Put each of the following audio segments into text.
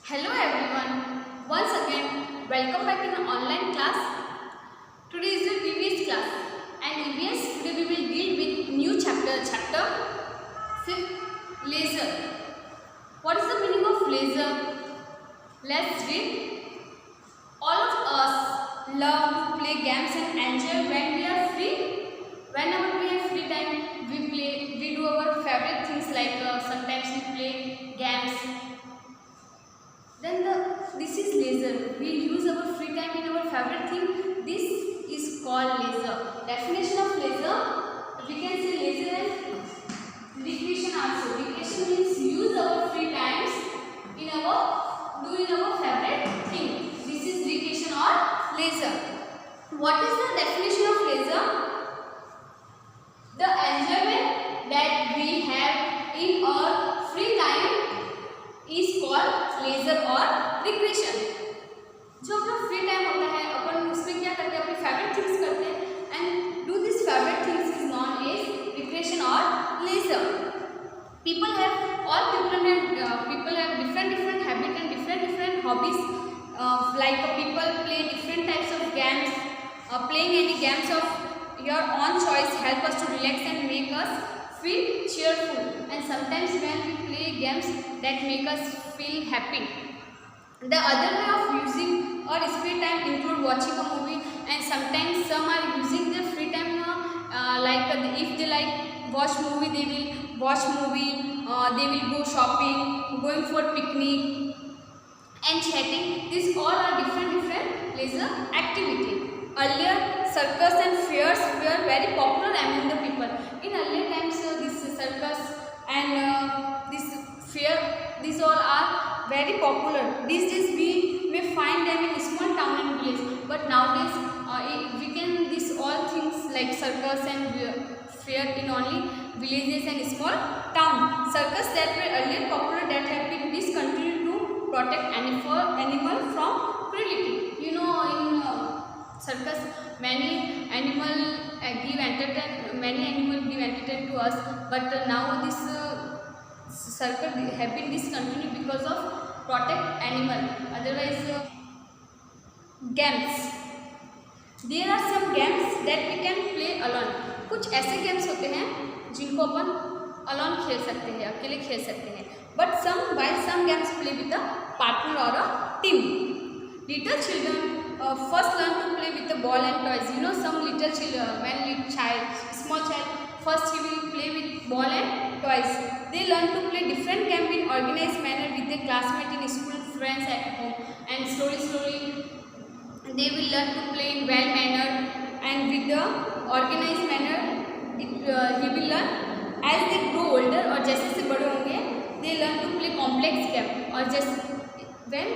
Hello everyone. Once again, welcome back in the online class. Today is the EVS class, and EVS today we will deal with new chapter 5th, laser. What is the meaning of laser? Let's read. All of us love to play games and enjoy when we are free. Whenever we have free time, we play. We do our favorite things like sometimes we play games. Then this is laser. We use our free time in our favorite thing. This is called laser. Definition of laser. We can say laser and recreation also. Recreation means use our free times in our favorite thing. This is recreation or laser. What is the definition of laser? The enjoyment that we have in our free time is called leisure और recreation. जो अपना free time होता है अपन उसमें क्या करते हैं, अपनी फेवरेट थिंग्स करते हैं and do this favourite things is known as recreation और leisure. people have different habit and different hobbies, like people play different types of games. Playing any games of your own choice help us to relax and make us feel cheerful, and sometimes when we play games that make us feel happy. The other way of using our free time include watching a movie, and sometimes some are using their free time if they like watch movie, they will watch movie, they will go shopping, going for picnic and chatting. These all are different leisure activity. Earlier, circus and fairs were very popular among the people. In earlier times, this circus and this fair, these all are very popular. These days, we may find them in small town and village. But nowadays, we can these all things like circus and fair in only villages and small town. Circus that were earlier popular that have been discontinued to protect animal from cruelty. You know, in circus, many animal give entertainment to us, but now this circle have been discontinued because of protect animal. Otherwise, games. There are some games that we can play alone. कुछ ऐसे games होते हैं जिनको अपन alone खेल सकते हैं, अकेले खेल सकते हैं. But some games play with a partner or a team. Little children first learn to play with the ball and toys. You know, some little children, small child, first he will play with ball and toys. They learn to play different games in organized manner with their classmates in school, friends at home, and slowly they will learn to play in well manner and with the organized manner. He will learn as they grow older, और जैसे से बड़े होंगे they learn to play complex game. और जैसे when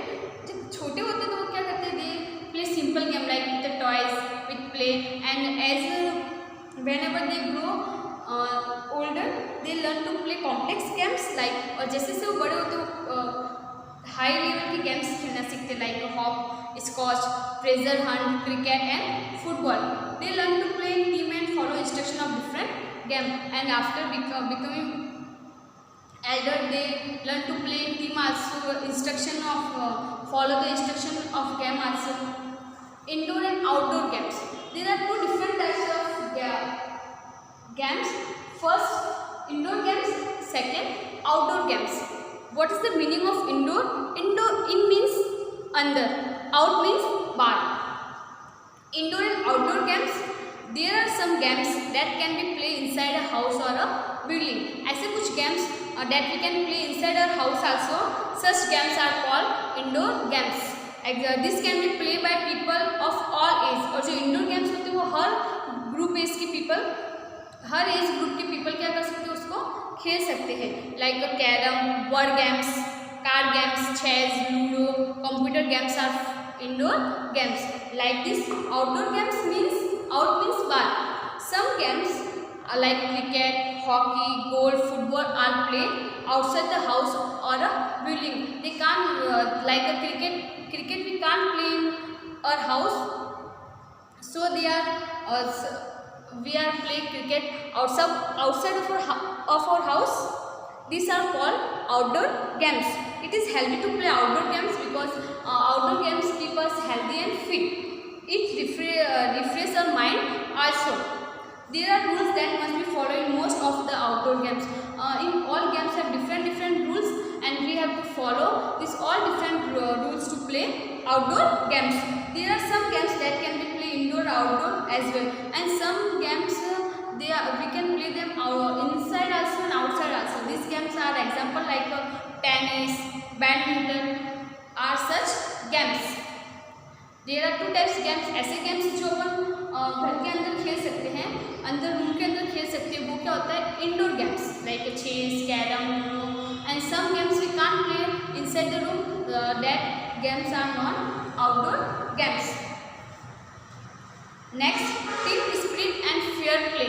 जब छोटे होते हैं तो वो क्या करते हैं, they play simple game like with the toys, with play, and as whenever they grow older they learn to play complex games like. और जैसे से वो बड़े होते हैं हाई लेवल के गेम्स खेलना सीखते like hopscotch, treasure hunt, cricket and football. They learn to play in team and follow instruction of different game, and after becoming elder they learn to play in team also, follow the instruction of game also. Indoor and outdoor games. There are two different types of games. First, indoor games. Second, outdoor games. What is the meaning of indoor? In means under, out means bar. Indoor and outdoor games. There are some games that can be played inside a house or a building. ऐसे कुछ games that we can play inside our house also. Such games are called indoor games. This can be played by people of all age. और जो indoor games होते हैं वो हर group age के people, हर एज ग्रुप के people क्या कर सकते हैं, उसको खेल सकते हैं. Like carrom, word games, card games, chess, ludo, computer games are indoor games. Like this, outdoor games means bar. Some games like cricket, hockey, golf, football are played outside the house or a building. They can't like a cricket we can't play in our house, so we are playing cricket outside of our house. These are called outdoor games. It is healthy to play outdoor games because outdoor games keep us healthy and fit. It refresh our mind also. There are rules that must be followed in most of the outdoor games. In all games have different rules, and we have to follow these all different rules to play outdoor games. There are some games that can be played indoor, outdoor as well, and some games we can play them inside also and outside also. These games are example like tennis, badminton are such games. There are two types games. ऐसे games जो अपन घर के अंदर खेल सकते हैं, अंदर रूम के अंदर खेल सकते हैं, वो क्या होता है indoor games like chess, carrom, and some games we can't play inside the room. That games are not outdoor games. Next, team spirit and fair play.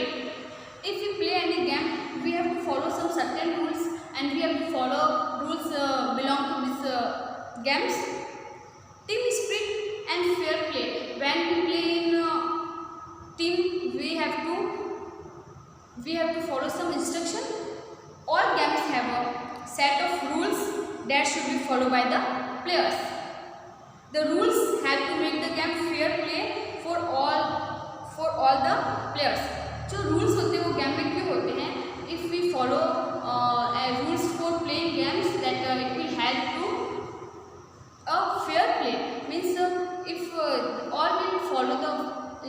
If you play any game we have to follow some certain rules and we have to follow rules belong to these games. Team spirit and fair play. When we play in team, we have to follow some instruction. All games have a set of rules that should be followed by the players. The rules have to make the game fair play for all the players. जो rules होते हैं वो game में क्यों होते हैं? If we follow rules for playing games, that it will help to a fair play. Means if all will follow the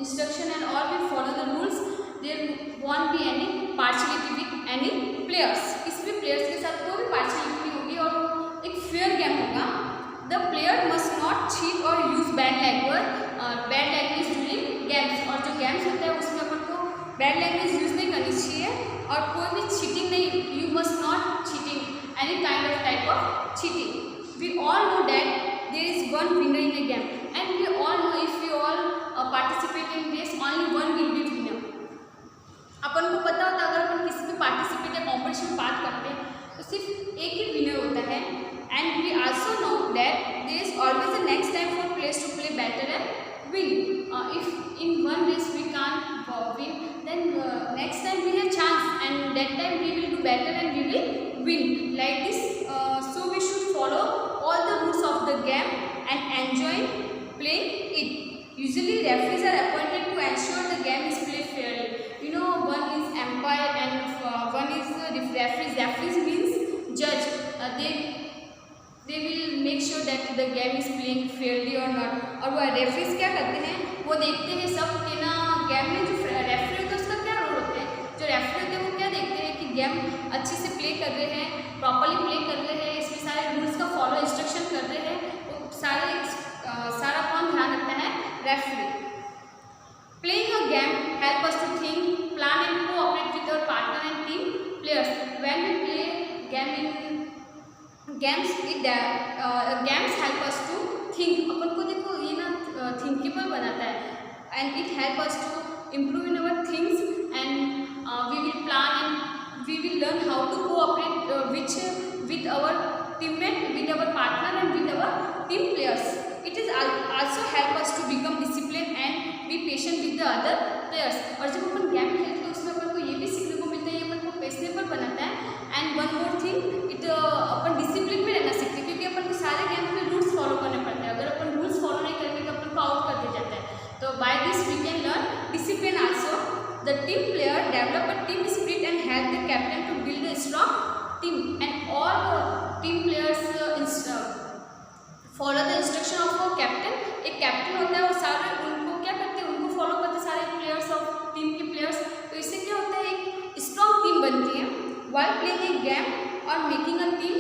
instruction and all will follow the rules, there won't be any partiality with any players. किसी भी players के साथ कोई भी partiality होगी और एक fair game होगा. The player must not cheat or use bad language during games. और जो games होता है उसमें अपन को bad language use नहीं करनी चाहिए और कोई भी cheating नहीं. You must not cheating any type of cheating. We all know that there is one winner in a game, and we all know if we all participate in this, only one will be winner. अपन को पता होता है अगर अपन किसी भी participate या competition में बात करते हैं तो सिर्फ एक ही विनर होता है. And we also know that there is always a next time for players to play better and win. If in one race we can't win, then next time we have chance and that time we will do better and we will win like this. So we should follow all the rules of the game and enjoy playing it. Usually referees are appointed to ensure the game is played fairly. You know, one is umpire and one is referees. Referees means judge. They will make sure that the game is playing fairly or not. और वो referees क्या करते हैं, वो देखते हैं सब के ना गेम में जो रेफरी होता है उसका क्या रोल होता है. जो रेफरी होते हैं वो क्या देखते हैं कि गेम अच्छे से प्ले कर रहे हैं, प्रॉपर्ली प्ले कर रहे हैं, इसमें सारे रूल्स का फॉलो इंस्ट्रक्शन कर रहे हैं, वो सारा कौन ध्यान रखता है? Referee. Playing a game help us to think, plan and cooperate with our partner and team players. When we play game in games help us to think. अपन को देखो ये ना थिंकेबल बनाता है and it help us to improve in our things, and we will plan and we will learn how to cooperate with our teammate, with our partner and with our team players. It is also help us to become disciplined and be patient with the other players. और जब अपन game खेलते हैं उसमें अपन को ये भी सीखने को मिलता है, ये अपन को पेशेबल बनाता है. And one more thing, it upon discipline में रहना सीखते हैं क्योंकि अपन को सारे गेम में रूल्स फॉलो करने पड़ते हैं. अगर अपन रूल्स फॉलो नहीं करेंगे तो अपन को आउट कर दिया जाता है. So by this we can learn discipline also. The team player develop a team spirit and help the captain to build a strong team. And all team players follow the instruction of a captain. एक captain होता है, वो सारे उनको क्या करते हैं, उनको follow करते हैं सारे players of team के players. तो इससे क्या होता है, एक strong team बनती है. While playing a game or making a team,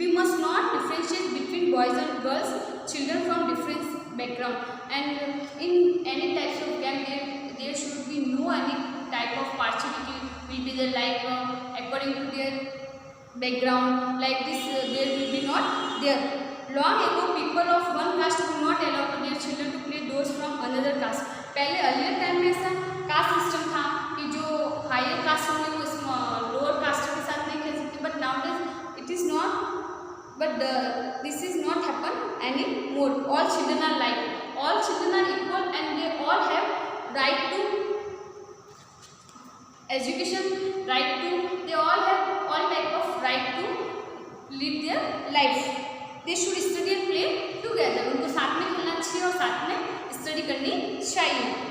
we must not differentiate between boys and girls, children from different background. And in any types of game there should be no any type of partiality will be there, like according to their background, like this there will be not there. Long ago people of one caste would not allow their children to play those from another caste. पहले earlier time में ऐसा caste system था कि जो higher cast होंगे वो lower caste के साथ नहीं खेल सकते. But now it is not, but this is not happen anymore. All children are like, all children are equal and they all have right to education, right to, they all have all type of right to live their life. They should study and play together. उनको साथ में खेलना चाहिए और साथ में study करनी चाहिए.